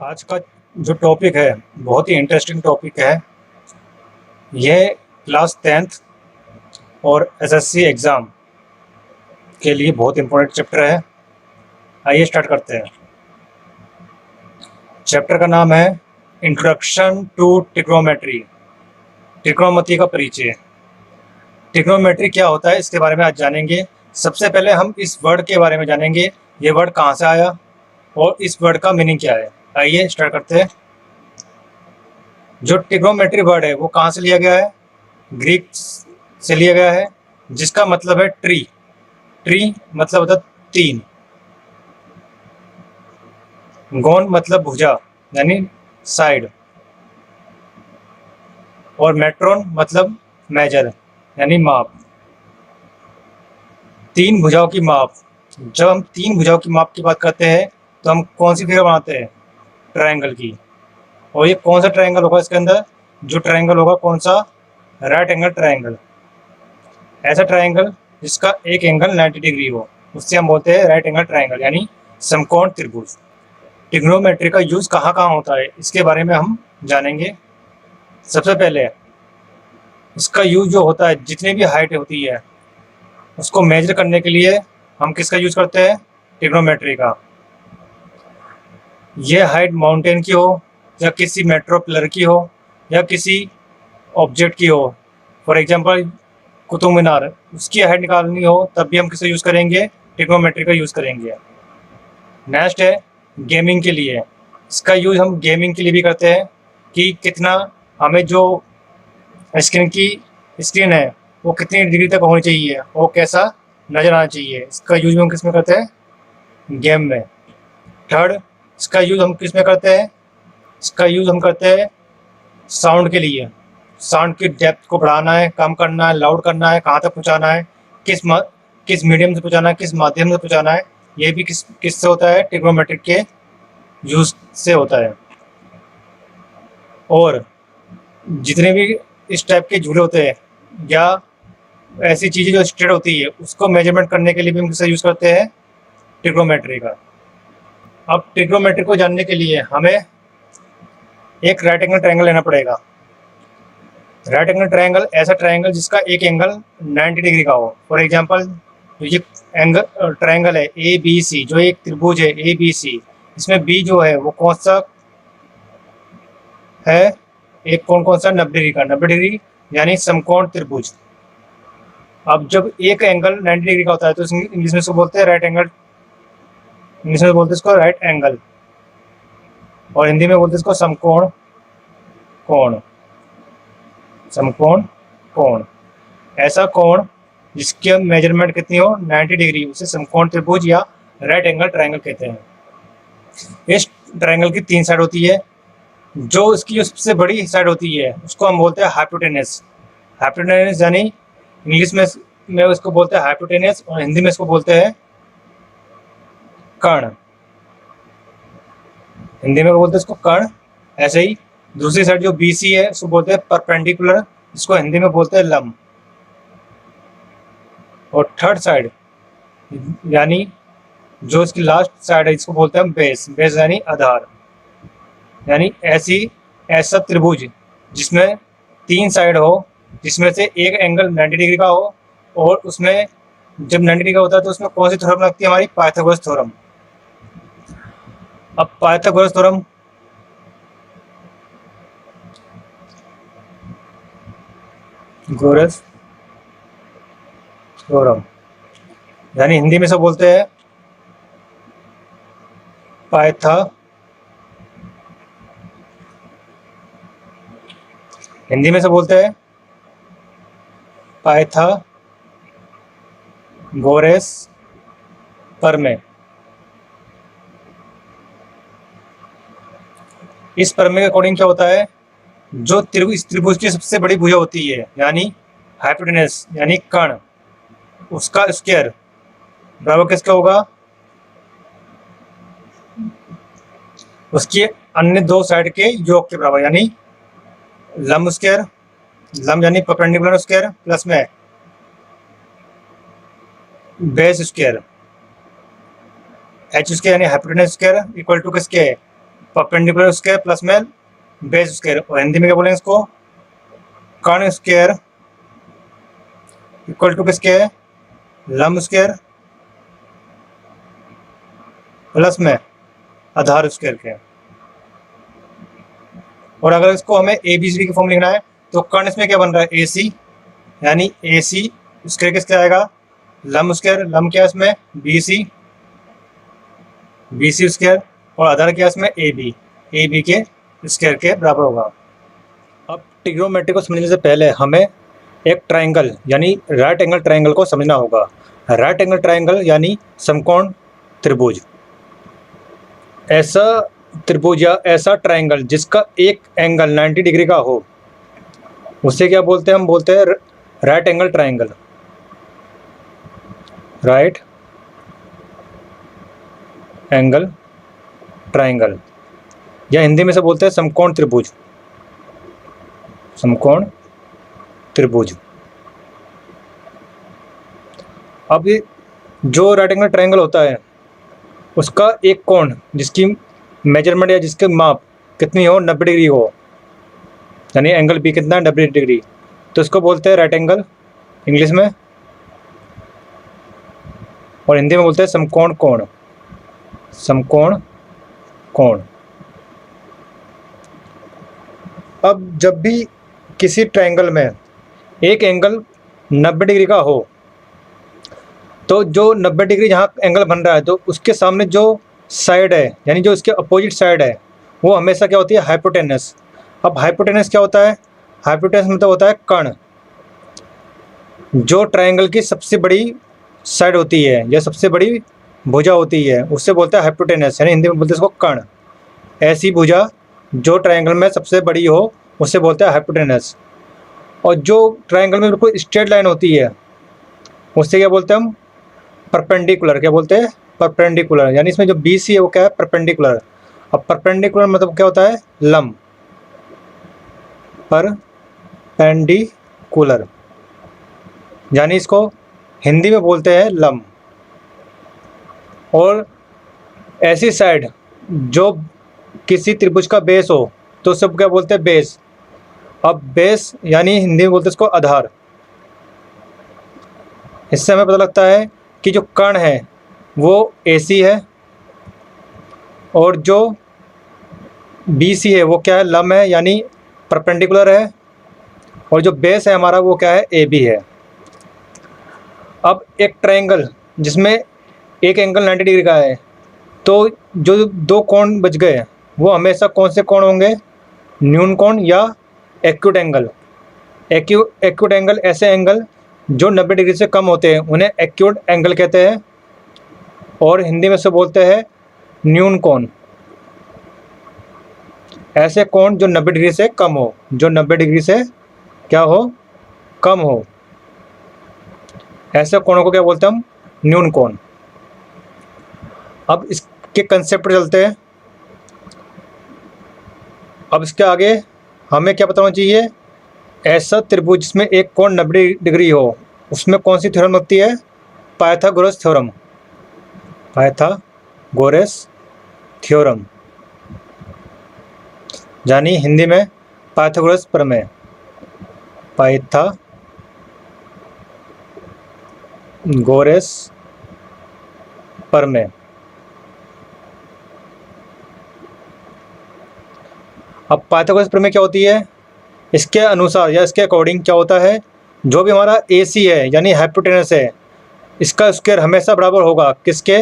आज का जो टॉपिक है बहुत ही इंटरेस्टिंग टॉपिक है। यह क्लास 10th और एसएससी एग्ज़ाम के लिए बहुत इंपॉर्टेंट चैप्टर है। आइए स्टार्ट करते हैं। चैप्टर का नाम है इंट्रोडक्शन टू ट्रिग्नोमेट्री, ट्रिग्नोमेट्री का परिचय। ट्रिग्नोमेट्री क्या होता है इसके बारे में आज जानेंगे। सबसे पहले हम इस वर्ड के बारे में जानेंगे, ये वर्ड कहाँ से आया और इस वर्ड का मीनिंग क्या है। आइए स्टार्ट करते हैं। जो ट्रिग्नोमेट्री वर्ड है वो कहाँ से लिया गया है? ग्रीक से लिया गया है, जिसका मतलब है ट्री। ट्री मतलब होता है तीन, गोन मतलब भुजा यानी साइड, और मेट्रोन मतलब मेजर यानी माप। तीन भुजाओं की माप। जब हम तीन भुजाओं की माप की बात करते हैं तो हम कौन सी फिगर बनाते हैं? ट्रायंगल की। और ये कौन सा ट्रायंगल होगा इसके अंदर? जो ट्रायंगल होगा कौन सा? Right angle triangle. ऐसा ट्रायंगल जिसका एक एंगल 90 डिग्री हो, उससे हम बोलते हैं राइट एंगल ट्रायंगल यानी समकोण त्रिभुज। ट्रिग्नोमेट्री का यूज कहाँ कहाँ होता है इसके बारे में हम जानेंगे। सबसे पहले इसका यूज जो होता है, जितनी भी हाइट होती है उसको मेजर करने के लिए हम किसका यूज करते हैं? ट्रिग्नोमेट्री का। ये हाइट माउंटेन की हो या किसी मेट्रो पिलर की हो या किसी ऑब्जेक्ट की हो, फॉर एग्जांपल कुतुब मीनार, उसकी हाइट निकालनी हो तब भी हम किसका यूज़ करेंगे? ट्रिग्नोमेट्री का यूज़ करेंगे। नेक्स्ट है गेमिंग के लिए। इसका यूज़ हम गेमिंग के लिए भी करते हैं कि कितना हमें जो स्क्रीन है वो कितनी डिग्री तक होनी चाहिए, वो कैसा नज़र आना चाहिए। इसका यूज़ हम किस में करते हैं? गेम में। थर्ड, इसका यूज़ हम किस में करते हैं? इसका यूज़ हम करते हैं साउंड के लिए। साउंड की डेप्थ को बढ़ाना है, कम करना है, लाउड करना है, कहाँ तक पहुँचाना है, किस मीडियम से पहुँचाना है, किस माध्यम से पहुँचाना है, ये भी किससे होता है? ट्रिग्नोमेट्रिक के यूज से होता है। और जितने भी इस टाइप के झूले होते हैं या ऐसी चीज़ें जो स्ट्रेट होती है उसको मेजरमेंट करने के लिए भी हम किसका यूज़ करते हैं? ट्रिग्नोमेट्री का। अब ट्रिग्नोमेट्री को जानने के लिए हमें एक राइट एंगल ट्रायंगल लेना पड़ेगा। राइट एंगल ट्रायंगल ऐसा ट्रायंगल जिसका एक एंगल 90 डिग्री का हो। फॉर एग्जांपल ये एंगल ट्रायंगल है ए बी सी, जो एक त्रिभुज है ए बी सी, इसमें बी जो है वो कौन सा है? एक कौन सा 90 डिग्री का, 90 डिग्री यानी समकोण त्रिभुज। अब जब एक एंगल 90 डिग्री का होता है तो इंग्लिश में इसको बोलते हैं राइट एंगल, इंग्लिश में बोलते हैं इसको राइट एंगल, और हिंदी में बोलते हैं इसको समकोण कोण। समकोण कोण ऐसा कोण जिसकी मेजरमेंट कितनी हो? 90 डिग्री, उसे समकोण त्रिभुज या राइट एंगल ट्रायंगल कहते हैं। इस ट्रायंगल की तीन साइड होती है। जो इसकी जो सबसे बड़ी साइड होती है उसको हम बोलते हैं हाइपोटेनस। हाइपोटेनस यानी इंग्लिश में उसको बोलते हैं हाइपोटेनस, और हिंदी में इसको बोलते हैं कर्ण। हिंदी में बोलते हैं इसको कर्ण। ऐसे ही दूसरी साइड जो बीसी है उसको बोलते हैं परपेंडिकुलर, इसको हिंदी में बोलते हैं लंब। और थर्ड साइड यानी जो इसकी लास्ट साइड है इसको बोलते हैं बेस। बेस यानी आधार। यानी ऐसा त्रिभुज जिसमें तीन साइड हो, जिसमें से एक एंगल 90 डिग्री का हो, और उसमें जब 90 डिग्री का होता है तो उसमें कौन सी थ्योरम लगती है? हमारी पाइथागोरस थ्योरम। अब पाइथागोरस थ्योरम गोरस थ्योरम यानी हिंदी में से बोलते हैं पाइथा हिंदी में से बोलते हैं पाइथागोरस प्रमेय। इस प्रमेय के अकॉर्डिंग क्या होता है? जो त्रिभुज की सबसे बड़ी भुजा होती है यानी हाइपोटेनस यानी कर्ण, उसका स्क्वायर बराबर किसका होगा? उसकी अन्य दो साइड के योग के बराबर, यानी लंब स्क्वायर, लंब यानी परपेंडिकुलर स्क्वायर, प्लस में बेस स्क्वायर, एच स्क्वायर यानी हाइपोटेनस स्क्वायर इक्वल टू किसके? परपेंडिकुलर स्क्वायर प्लस में बेस स्क्वायर, और हिंदी में क्या बोलेंगे इसको, कर्ण स्क्वायर इक्वल टू किसके है, लंब स्क्वायर प्लस में आधार स्क्वायर के। और अगर इसको हमें ABCD की फॉर्म लिखना है तो कर्ण इसमें क्या बन रहा है, AC, यानी AC स्क्वायर किसके आएगा, लंब स्क्वायर, लंब क्या है इसमें BC स्क्वायर, और आधार क्या है इसमें AB के स्क्वायर के बराबर होगा। अब ट्रिग्नोमेट्री को समझने से पहले हमें एक ट्राइंगल यानी राइट एंगल ट्राइंगल को समझना होगा। राइट एंगल ट्राइंगल यानी समकोण त्रिभुज, ऐसा त्रिभुज या ऐसा ट्राइंगल जिसका एक एंगल 90 डिग्री का हो, उसे क्या बोलते हैं, हम बोलते हैं right angle triangle. Right angle triangle, या हिंदी में से बोलते हैं समकोण त्रिभुज, समकोण त्रिभुज। अब ये जो राइट एंगल ट्राइंगल होता है उसका एक कोण जिसकी मेजरमेंट या जिसके माप कितनी हो, 90 डिग्री हो, यानी एंगल बी कितना है, 90 डिग्री, तो इसको बोलते हैं राइट एंगल इंग्लिश में, और हिंदी में बोलते हैं समकोण कोण, समकोण कोण। अब जब भी किसी ट्राइंगल में एक एंगल 90 डिग्री का हो तो जो 90 डिग्री जहाँ एंगल बन रहा है तो उसके सामने जो साइड है यानी जो इसके अपोजिट साइड है वो हमेशा क्या होती है, हाइपोटेनस। अब हाइपोटेनस क्या होता है, हाइपोटेनस मतलब होता है कर्ण, जो ट्राइंगल की सबसे बड़ी साइड होती है या सबसे बड़ी भुजा होती है उससे बोलते हैं हाइपोटेनस, यानी हिंदी में बोलते हैं उसको कर्ण। ऐसी भुजा जो ट्राइंगल में सबसे बड़ी हो उससे बोलते हैं हाइपोटेनस। और जो ट्राइंगल में बिल्कुल स्ट्रेट लाइन होती है उससे क्या बोलते हैं हम, परपेंडिकुलर। क्या बोलते हैं, परपेंडिकुलर, यानी इसमें जो BC है वो क्या है, परपेंडिकुलर। अब परपेंडिकुलर मतलब क्या होता है, लंब, परपेंडिकुलर, यानी इसको हिंदी में बोलते हैं लंब। और ऐसी साइड जो किसी त्रिभुज का बेस हो तो उससे क्या बोलते हैं, बेस। अब बेस यानी हिंदी में बोलते हैं इसको आधार। इससे हमें पता लगता है कि जो कर्ण है वो AC है और जो BC है वो क्या है, लंब है यानी परपेंडिकुलर है, और जो बेस है हमारा वो क्या है, AB है। अब एक ट्रायंगल जिसमें एक एंगल 90 डिग्री का है तो जो दो कोण बच गए वो हमेशा कौन से कोण होंगे, न्यून कोण या एक्यूट एंगल। एक्यूट एंगल ऐसे एंगल जो 90 डिग्री से कम होते हैं उन्हें एक्यूट एंगल कहते हैं, और हिंदी में से बोलते हैं न्यून कोण। ऐसे कोण जो 90 डिग्री से कम हो, जो 90 डिग्री से क्या हो, कम हो, ऐसे कोणों को क्या बोलते हैं हम, न्यून कोण। अब इसके कंसेप्ट पर चलते हैं। अब इसके आगे हमें क्या पता होना चाहिए, ऐसा त्रिभुज जिसमें एक कोण 90 डिग्री हो उसमें कौन सी थ्योरम लगती है, पाइथागोरस थ्योरम, पाइथागोरस थ्योरम, यानी हिंदी में पाइथागोरस प्रमेय, पाइथागोरस प्रमेय। अब पाइथागोरस प्रमेय क्या होती है, इसके अनुसार या इसके अकॉर्डिंग क्या होता है, जो भी हमारा AC है यानी हाइपोटेनस है इसका स्क्वायर हमेशा बराबर होगा किसके,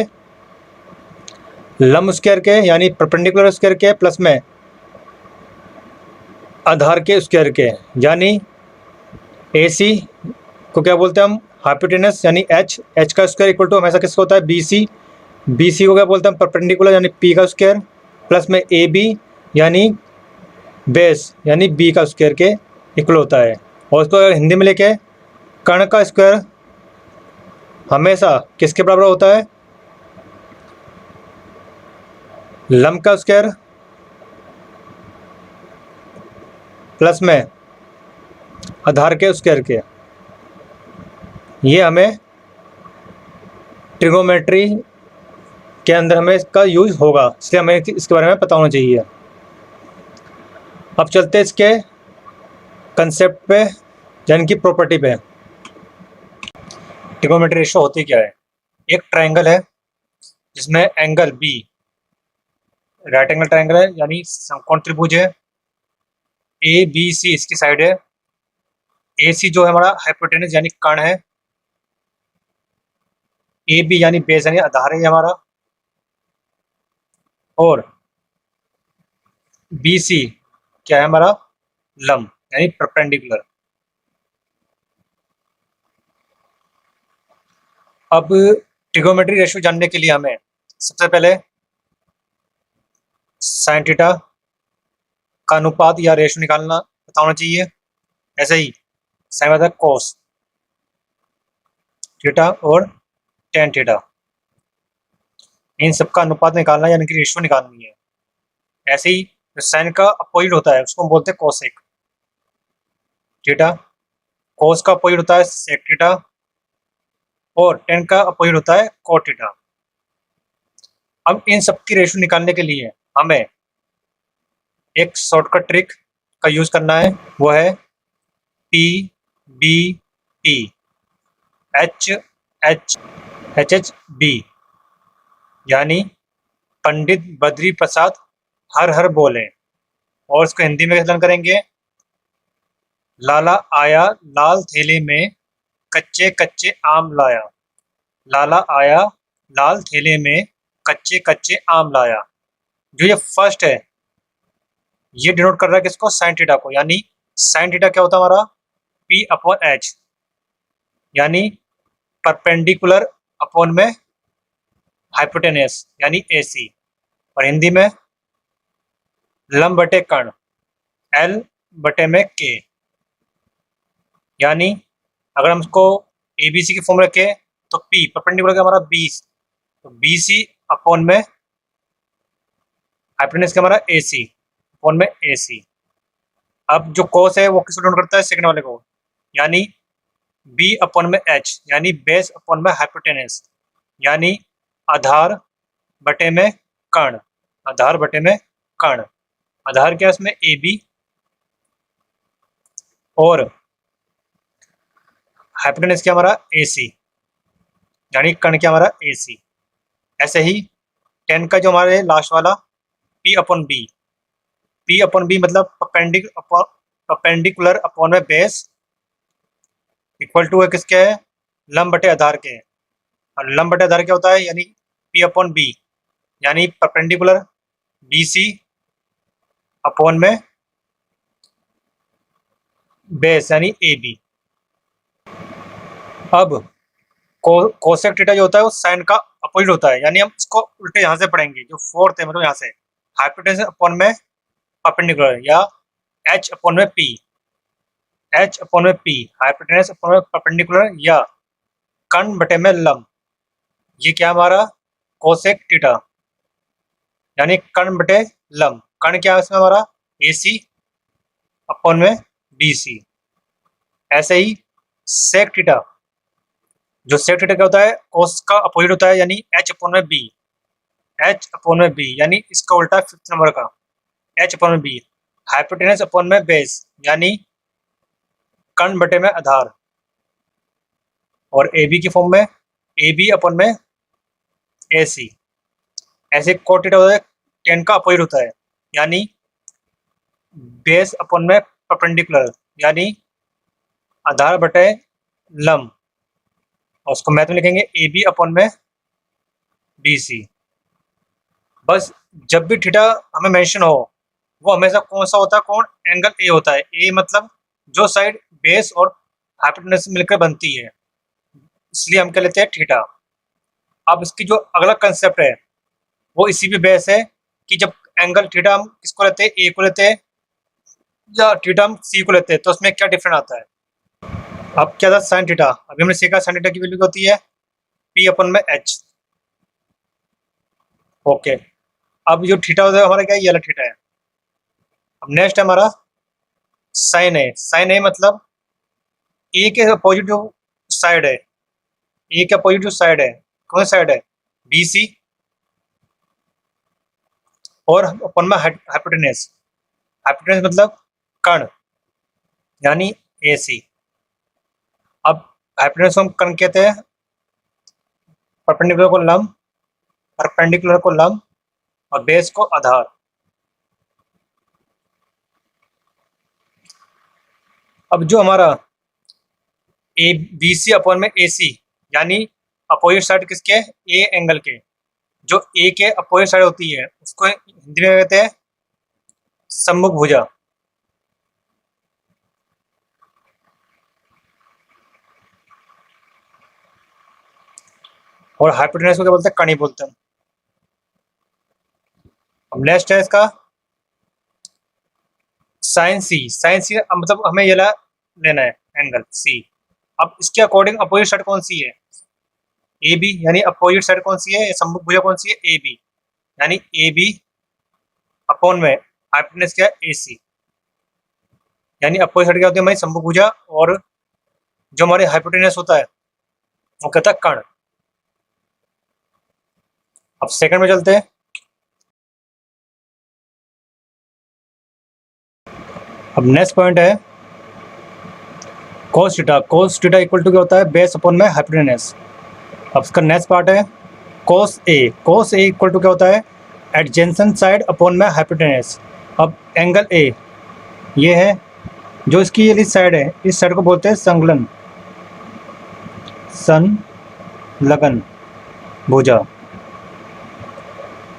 लंब स्क्वायर के यानी परपेंडिकुलर स्क्वायर के प्लस में आधार के स्क्वायर के। यानी AC को क्या बोलते हैं हम, हाइपोटेनस यानी h का स्क्वायर इक्वल टू हमेशा किसका होता है, BC को क्या बोलते हैं परपेंडिकुलर यानी P का स्क्वायर प्लस में AB यानी बेस यानी B का स्क्वायर के इक्वल होता है। और इसको अगर हिंदी में लेके, कर्ण का स्क्वायर हमेशा किसके बराबर होता है, लंब का स्क्वायर प्लस में आधार के स्क्वायर के। ये हमें ट्रिग्नोमेट्री के अंदर हमें इसका यूज होगा, इसलिए हमें इसके बारे में पता होना चाहिए। अब चलते हैं इसके कंसेप्ट पे, यानी कि प्रॉपर्टी पे। ट्रिग्नोमेट्री रेशियो होती क्या है? एक ट्रायंगल है जिसमें angle B right angle triangle है, यानी समकोण त्रिभुज है। ए बी सी इसकी साइड है। ए सी जो है हमारा हाइपोटेनस यानी कर्ण है। ए बी यानी बेस यानी आधार है हमारा। और बी सी क्या है हमारा? लंब यानी परपेंडिकुलर। अब ट्रिग्नोमेट्री रेशियो जानने के लिए हमें सबसे पहले साइन थीटा का अनुपात या रेशियो निकालना पता होना चाहिए। ऐसे ही साइन मतलब कोस थीटा और टेन थीटा, इन सबका अनुपात निकालना यानी कि रेशियो निकालनी है। ऐसे ही जो साइन का अपोजिट होता है उसको हम बोलते हैं कोसेक थीटा। कोस का अपोजिट होता है सेक थीटा और टेन का अपोजिट होता है कोट थीटा। अब इन सब की रेशियो निकालने के लिए हमें एक शॉर्टकट ट्रिक का यूज करना है, वो है P B P H H H H B, यानी पंडित बद्री प्रसाद हर हर बोले। और इसको हिंदी में कैसे करेंगे? लाला आया लाल थैले में कच्चे कच्चे आम लाया। लाला आया लाल थैले में कच्चे कच्चे आम लाया। जो ये फर्स्ट है ये डिनोट कर रहा है किसको? साइन थीटा को। यानी साइन थीटा क्या होता है हमारा? पी अपॉन एच, यानी परपेंडिकुलर अपॉन में हाइपोटेनस यानी ए सी। और हिंदी में लंब बटे कर्ण एल बटे में के। यानी अगर हम इसको ए बी सी की फॉर्म रखें तो पी परपेंडिकुलर का हमारा 20, तो बी सी अपॉन में हाइपोटेनस का हमारा ए सी अपॉन में ए सी। अब जो कोस है वो किसको डिनोट करता है? सेकंड वाले को, यानी बी अपॉन में एच, यानी बेस अपॉन में हाइपोटेनस, यानी आधार बटे में कर्ण। आधार बटे में कर्ण, आधार क्या है इसमें? ए बी, और हाइपोटेनस क्या हमारा? ए सी, यानी कर्ण क्या हमारा? ए सी। ऐसे ही टेन का जो हमारे लास्ट वाला P upon B, P upon B मतलब परपेंडिकुलर अपॉन में बेस इक्वल टू है किसके है? लंब बटे आधार के। और लंब बटे आधार क्या होता है? यानी पी अपॉन बी, यानी परपेंडिकुलर बी सी अपॉन में बेस यानी ए बी। अब कोसेक थीटा जो होता है वो साइन का अपोजिट होता है, यानी हम इसको उल्टे यहाँ से पढ़ेंगे। जो फोर्थ है मतलब यहाँ से हाइपोटेनस अपॉन में परपेंडिकुलर, या एच अपॉन में पी, एच अपॉन में पी हाइपोटेनस अपॉन में परपेंडिकुलर, या कर्ण बटे में लंब। ये क्या हमारा? कोसेक थीटा, यानी कर्ण बटे लंब। कर्ण क्या है इसमें हमारा? ए सी अपॉन में बी सी। ऐसे ही सेक थीटा, जो सेक थीटा क्या होता है? कोस का अपोजिट होता है, यानी एच अपॉन में बी, एच अपॉन में बी, यानी इसका उल्टा फिफ्थ नंबर का एच अपॉन में बी। हाइपोटेनस अपॉन में बेस, यानी कर्ण बटे में आधार, और ए बी की फॉर्म में ए बी अपॉन में ए सी। ऐसे कोट थीटा होता है टेन का अपोजिट होता है, यानी बेस अपॉन में परपेंडिकुलर, यानी आधार बटे लंब, और उसको मैथ में लिखेंगे ए बी अपॉन में बी सी। बस जब भी थीटा हमें मेंशन हो वो हमेशा कौन सा होता है? कौन? एंगल ए होता है। ए मतलब जो साइड बेस और हाइपोटेनस से मिलकर बनती है, इसलिए हम क्या लेते हैं? थीटा। अब इसकी जो अगला कंसेप्ट है वो इसी पे बेस है कि जब एंगल थीटा हम किसको लेते हैं? ए को लेते हैं, या थीटा हम सी को लेते हैं, तो उसमें क्या डिफरेंस आता है? अब क्या था? Sine theta. अभी हमने सीखा साइन थीटा की वैल्यू क्या होती है? पी अपन में एच। ओके, अब जो थीटा होता है हमारा क्या है? ये वाला थीटा है। अब नेक्स्ट है हमारा साइन है। साइन है मतलब ए के अपोजिट जो साइड है, ए के अपोजिट जो साइड है, कौन सा साइड है? B C. और अपन में हाइपोटेनस, हाइपोटेनस मतलब कर्ण यानी AC। अब हाइपोटेनस को हम कर्ण कहते हैं, परपेंडिकुलर को लंब, परपेंडिकुलर को लंब और बेस को आधार। अब जो हमारा BC अपॉन में AC यानी अपोजिट साइड किसके, ए एंगल के, जो ए के अपोजिट साइड होती है उसको हिंदी में कहते हैं सम्मुख भुजा। और हाइपोटेनस को क्या बोलते हैं, कणी बोलते हैं। अब नेक्स्ट है इसका साइन सी। साइन सी मतलब हमें ये लेना है एंगल सी। अब इसके अकॉर्डिंग अपोजिट साइड कौन सी है, ए बी, यानी अपोजिट साइड कौन सी है, सम्मुख भुजा कौन सी है, ए बी, यानी ए बी अपॉन में हाइपोटेनस क्या है, AC, यानी अपोजिट साइड क्या होती है हमारी सम्मुख भुजा, और जो हमारे हाइपोटेनस होता है वो कहता है कर्ण। अब सेकंड में चलते हैं। अब नेक्स्ट पॉइंट है cos theta. cos theta equal to क्या होता है, बेस अपॉन में हाइपोटेनस। अब इसका नेक्स्ट पार्ट है cos A। cos A equal to क्या होता है, एडजेंसेंट साइड अपॉन में हाइपोटेनस। अब एंगल A ये है, जो इसकी ये साइड है, इस साइड को बोलते हैं संलग्न, संलग्न भुजा,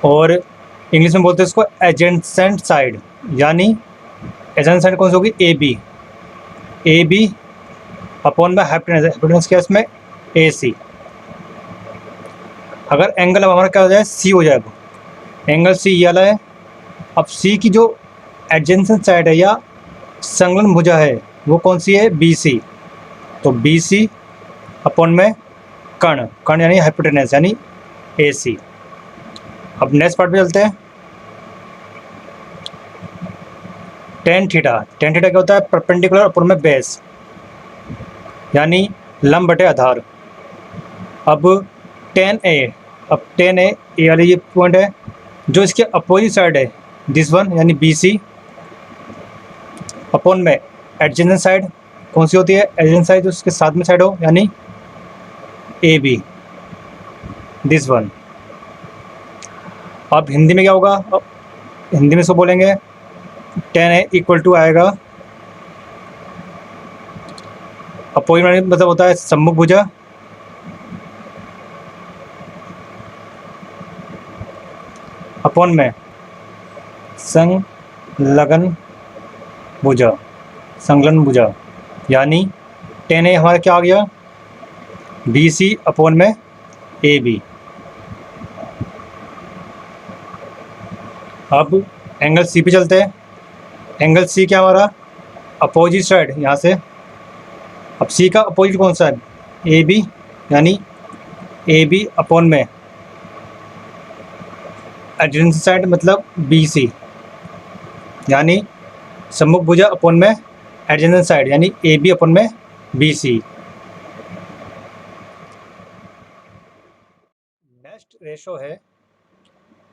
और इंग्लिश में बोलते हैं इसको एडजेंसेंट साइड, यानी एडजेंसेंट साइड कौन सी होगी, ए बी अपॉन में हाइपोटेनस। हाइपोटेनस क्या है इसमें, AC। अगर एंगल अब हमारा क्या हो जाए, C हो जाए, एंगल C ये वाला है। अब C की जो एडजेंसेंट साइड है या संलग्न भुजा है वो कौन सी है, BC। तो BC अपॉन में कर्ण, कर्ण यानी हाइपोटेनस यानी AC। अब नेक्स्ट पार्ट पे चलते हैं, टेन थीटा। टेन थीटा क्या होता है, परपेंडिकुलर अपॉन में बेस, यानी लंब बटे आधार। अब टेन ए, अब टेन ए वाली ये पॉइंट है, जो इसके अपोजिट साइड है दिस वन यानी BC अपॉन में एडजेंसेंट साइड कौन सी होती है, एडजेंसेंट साइड जो उसके साथ में साइड हो, यानी AB दिस वन। अब हिंदी में क्या होगा, अब हिंदी में इसको बोलेंगे टेन ए इक्वल टू आएगा, अपोजिट मतलब होता है सम्मुख भुजा अपॉन में संलग्न भुजा, संलग्न भुजा, यानी टेन ए हमारा क्या आ गया, BC अपॉन में AB। अब एंगल C पे चलते हैं। एंगल C क्या हमारा, अपोजिट साइड यहाँ से। अब C का अपोजिट कौन सा है, AB, यानी AB अपॉन में एडजेंसेंट साइड मतलब BC, यानी सम्मुख भुजा अपॉन में एडजेंसेंट साइड यानी AB अपॉन में BC। नेक्स्ट रेशो है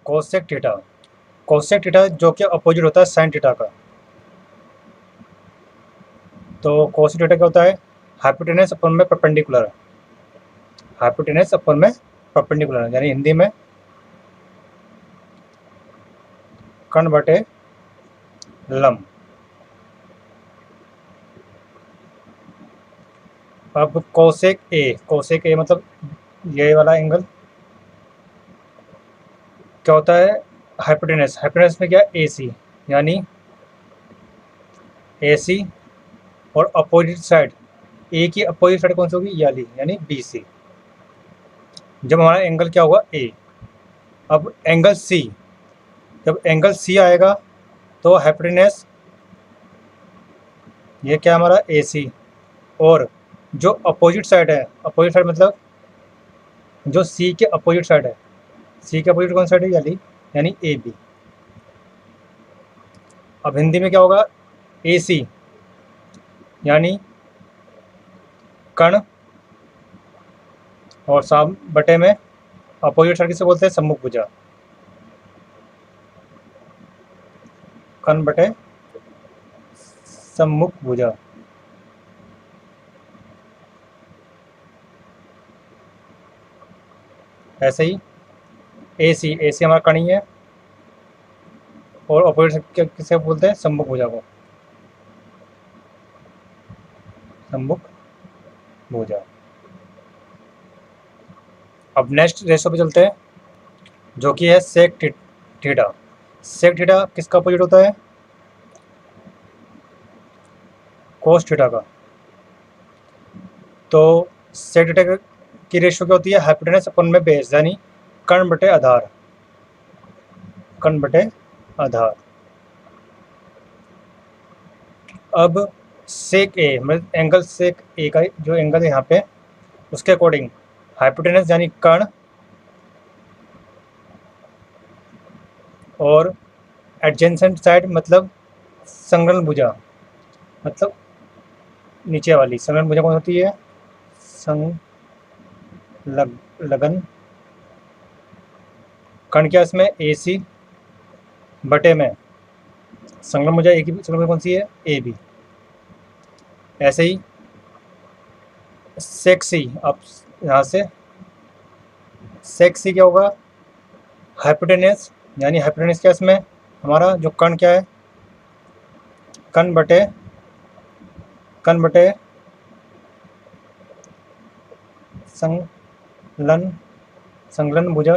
कोसेक थीटा। कोसेक थीटा जो कि अपोजिट होता है साइन थीटा का। तो कोसेक थीटा क्या होता है, हाइपोटेनस अपॉन में परपेंडिकुलर, हाइपोटेनस अपॉन में परपेंडिकुलर, यानी हिंदी में कर्ण बटे लंब। अब कोसेक ए मतलब ये वाला एंगल क्या होता है, हाइपोटेनस। हाइपोटेनस में क्या है, AC, यानी AC और अपोजिट साइड, ए की अपोजिट साइड कौन सी होगी, ये वाली, यानी BC। जब हमारा एंगल क्या होगा, A। अब एंगल C, जब एंगल C आएगा तो हाइपोटेनस ये क्या हमारा AC, और जो अपोजिट साइड है, अपोजिट साइड मतलब जो C के अपोजिट साइड है, C के अपोजिट कौन साइड है, यानी AB। अब हिंदी में क्या होगा, AC यानी कर्ण, और साम बटे में अपोजिट साइड किसे बोलते हैं, सम्मुख भुजा। कर्ण बटे सम्मुख भुजा। ऐसे ही ए सी हमारा कर्ण ही है, और ऑपोजिट किसे बोलते हैं, सम्मुख भुजा को, सम्मुख भुजा। अब नेक्स्ट रेशो पे चलते हैं, जो कि है सेक थीटा। सेक थीटा किसका अपोजिट होता है, कोस थीटा का। तो सेक थीटा की रेशो क्या होती है, हाइपोटेनस अपन में बेस, यानी कर्ण बटे आधार, कर्ण बटे आधार। अब सेक ए मतलब एंगल सेक ए का जो एंगल है यहाँ पे, उसके अकॉर्डिंग हाइपोटेनस यानी कर्ण और एडजेसेंट साइड मतलब संलग्न भुजा, मतलब नीचे वाली संलग्न भुजा कौन होती है, संलग्न कर्ण क्या इसमें ए सी बटे में संलग्न भुजा एक ही संलग्न भुजा कौन सी है, ए बी। ऐसे ही सेक सी, अब यहाँ से सेक सी क्या होगा, हाइपोटेनस यानी हाइपोटेनस क्या इसमें हमारा जो कर्ण क्या है, कर्ण बटे संलग्न भुजा,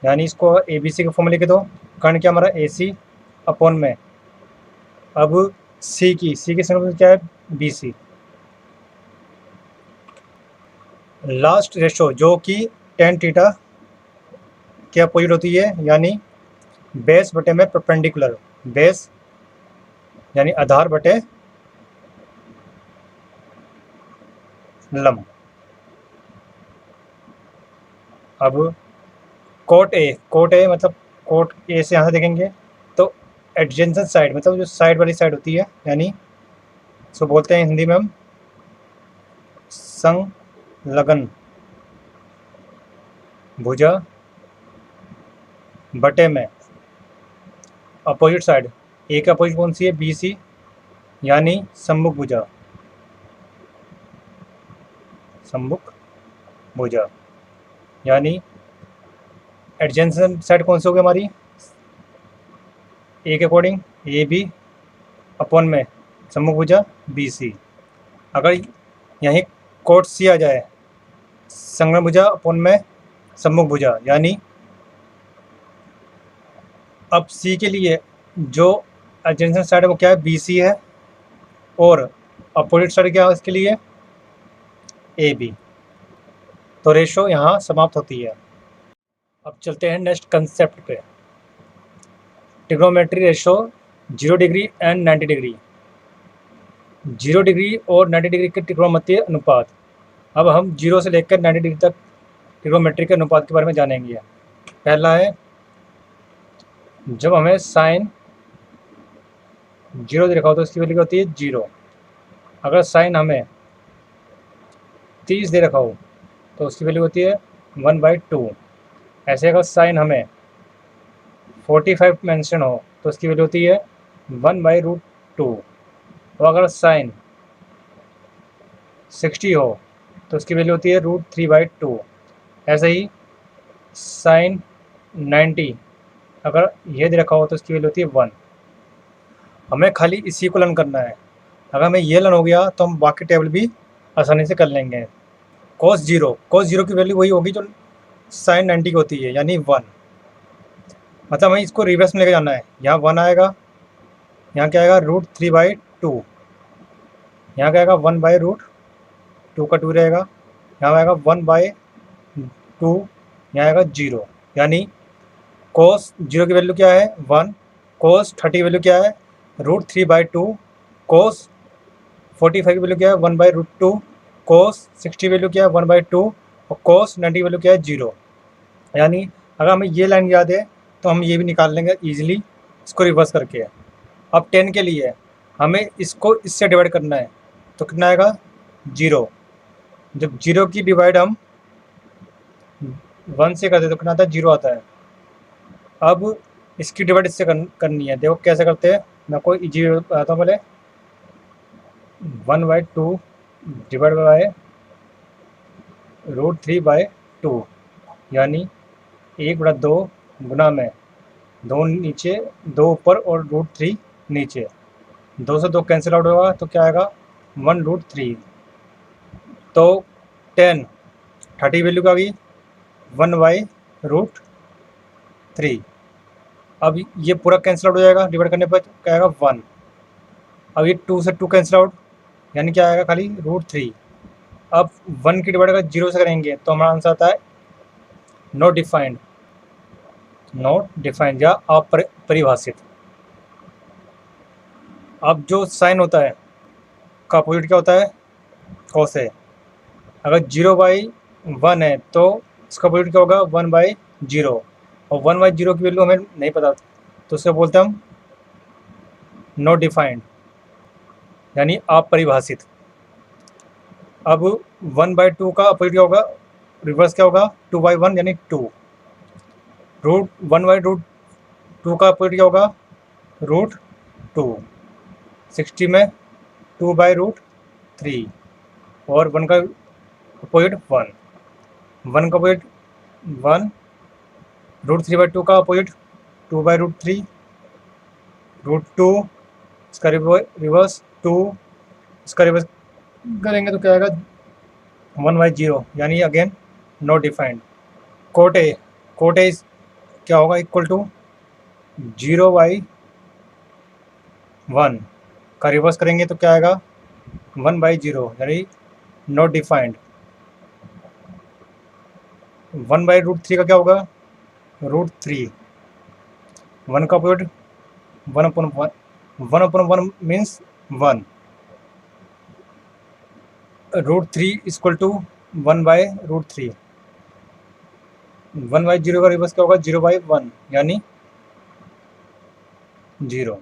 यानी इसको ए बी सी के फॉर्म में लिखे दो। कर्ण क्या हमारा ए सी अपॉन में, अब सी की संलग्न क्या है, बी सी। लास्ट रेशो जो कि टेन थीटा के अपोजिट होती है, यानी बेस बटे में परपेंडिकुलर, बेस यानी आधार बटे लंब। अब कोट ए मतलब कोट ए से यहाँ से देखेंगे तो एडजेसेंट साइड मतलब जो साइड वाली साइड होती है, यानी इसको बोलते हैं हिंदी में हम संलग्न भुजा बटे में अपोजिट साइड, ए का अपोजिट कौन सी है, बी सी, यानी सम्मुख भुजा, सम्मुख भुजा, यानी एडजेसेंट साइड कौन सी होगी हमारी, ए के अकॉर्डिंग ए बी अपॉन में सम्मुख भुजा बी सी। अगर यहीं कोट सी आ जाए, संलग्न भुजा अपॉन में सम्मुख भुजा, यानी अब सी के लिए जो एडजेसेंट साइड है वो क्या है, बी सी है, और अपोजिट साइड क्या है इसके लिए, ए बी। तो रेशो यहाँ समाप्त होती है। अब चलते हैं नेक्स्ट कंसेप्ट पे, trigonometry ratio 0 degree and 90 degree. 0 degree और 90 डिग्री के ट्रिग्नोमेट्री अनुपात। अब हम 0 से लेकर 90 डिग्री तक ट्रिग्नोमेट्री के अनुपात के बारे में जानेंगे। पहला है, जब हमें साइन 0 दे रखा हो तो इसकी वैल्यू क्या होती है, 0। अगर साइन हमें 30 दे रखा हो तो उसकी वैल्यू होती है 1/2। ऐसे अगर साइन हमें 45 मेंशन हो तो उसकी वैल्यू होती है 1/√2। और अगर साइन 60 हो तो उसकी वैल्यू होती है √3/2। ऐसे ही साइन 90 अगर ये दे रखा हो तो उसकी वैल्यू होती है 1। हमें खाली इसी को लर्न करना है। अगर हमें ये लर्न हो गया तो हम बाकी टेबल भी आसानी से कर लेंगे। cos 0 की वैल्यू वही होगी जो साइन 90 की होती है, यानी 1। मतलब हमें इसको रिवर्स में लेके जाना है। यहाँ 1 आएगा, यहाँ क्या आएगा √3/2, यहाँ क्या आएगा 1/√2 का 2 रहेगा, यहाँ आएगा 1/2, यहाँ आएगा 0। यानी cos 0 की वैल्यू क्या है 1, cos 30 की वैल्यू क्या है √3/2, cos 45 की वैल्यू क्या है 1/√2, cos 60 वैल्यू क्या है 1/2, और cos 90 वैल्यू क्या है 0। यानी अगर हमें ये लाइन याद है तो हम ये भी निकाल लेंगे ईजिली इसको रिवर्स करके। अब 10 के लिए हमें इसको इससे डिवाइड करना है तो कितना आएगा 0। जब 0 की डिवाइड हम 1 से करते तो कितना आता है 0 आता है। अब इसकी डिवाइड इससे करनी है। देखो कैसे करते हैं, मैं आपको इजी बताता हूँ। पहले 1/2 डिवाइड बाय √3/2, यानी 1/2 गुना में 2 नीचे 2 ऊपर और √3 नीचे। 2 से 2 कैंसिल आउट होगा तो क्या आएगा 1√3। तो 30 वैल्यू क्या आ गई 1/√3। अब ये पूरा कैंसिल आउट हो जाएगा, डिवाइड करने पर क्या आएगा 1। अब ये 2 से 2 कैंसिल आउट, यानी क्या आएगा खाली √3। अब 1 की डिवाइड अगर 0 से करेंगे तो हमारा आंसर आता है नॉट डिफाइंड, या अपरिभाषित। अब जो साइन होता है का अपोजिट क्या होता है कॉस है। अगर 0/1 है तो इसका अपोजिट क्या होगा 1/0, और 1/0 की वैल्यू हमें नहीं पता तो उससे बोलते हैं हम नॉट डिफाइंड, यानी अपरिभाषित। अब 1/2 का अपोजिट क्या होगा, रिवर्स क्या होगा 2/1, यानी 2। 1/√2 का अपोजिट क्या होगा √2। 60 में 2/√3, और 1 का अपोजिट 1। 1 का अपोजिट 1, √3/2 का अपोजिट 2/√3, √2 इसका रिवर्स 2, इसका रिवर्स करेंगे तो क्या आएगा 1/0, यानी again not defined. Cot A क्या होगा इक्वल टू 0/1 का रिवर्स करेंगे तो क्या आएगा 1/0, यानी नॉट डिफाइंड। 1/√3 का क्या होगा √3। 1 का अपोजिट 1/1, 1/1 मीन्स 1। √3 equal to 1/√3। 1/0 का रिवर्स क्या होगा 0/1, यानी 0।